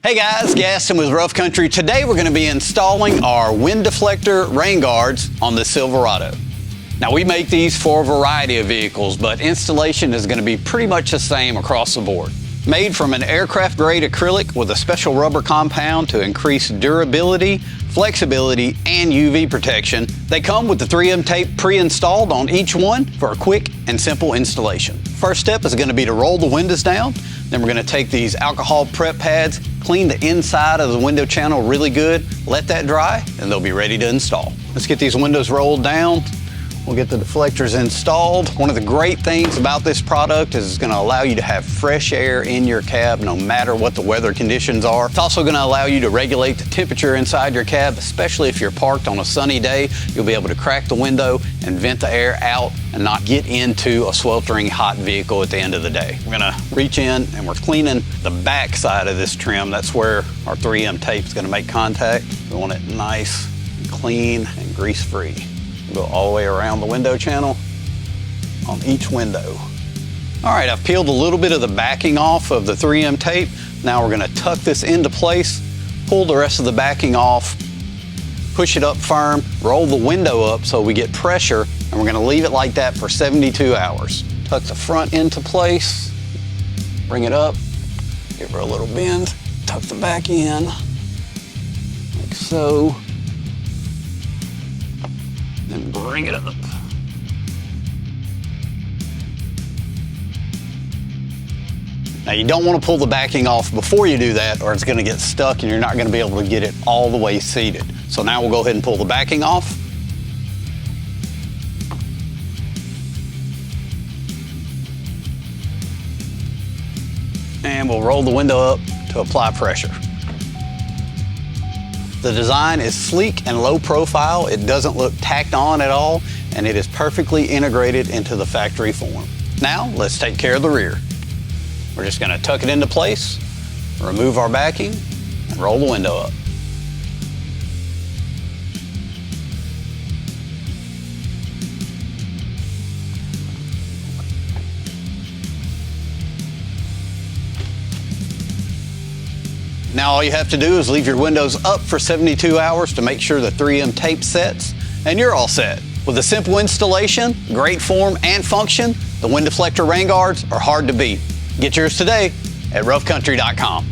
Hey guys, Gaston with Rough Country. Today we're going to be installing our wind deflector rain guards on the Silverado. Now we make these for a variety of vehicles, but installation is going to be pretty much the same across the board. Made from an aircraft grade acrylic with a special rubber compound to increase durability, flexibility, and UV protection, they come with the 3M tape pre-installed on each one for a quick and simple installation. First step is going to be to roll the windows down. Then we're going to take these alcohol prep pads, clean the inside of the window channel really good, let that dry, and they'll be ready to install. Let's get these windows rolled down. We'll get the deflectors installed. One of the great things about this product is it's going to allow you to have fresh air in your cab no matter what the weather conditions are. It's also going to allow you to regulate the temperature inside your cab, especially if you're parked on a sunny day. You'll be able to crack the window and vent the air out and not get into a sweltering hot vehicle at the end of the day. We're going to reach in and we're cleaning the back side of this trim. That's where our 3M tape is going to make contact. We want it nice, clean, and grease-free. Go all the way around the window channel on each window. All right, I've peeled a little bit of the backing off of the 3M tape. Now we're gonna tuck this into place, pull the rest of the backing off, push it up firm, roll the window up so we get pressure, and we're gonna leave it like that for 72 hours. Tuck the front into place, bring it up, give her a little bend, tuck the back in, like so. And bring it up. Now you don't want to pull the backing off before you do that or it's going to get stuck and you're not going to be able to get it all the way seated. So now we'll go ahead and pull the backing off. And we'll roll the window up to apply pressure. The design is sleek and low profile. It doesn't look tacked on at all, and it is perfectly integrated into the factory form. Now, let's take care of the rear. We're just gonna tuck it into place, remove our backing, and roll the window up. Now all you have to do is leave your windows up for 72 hours to make sure the 3M tape sets, and you're all set. With a simple installation, great form and function, the wind deflector rain guards are hard to beat. Get yours today at roughcountry.com.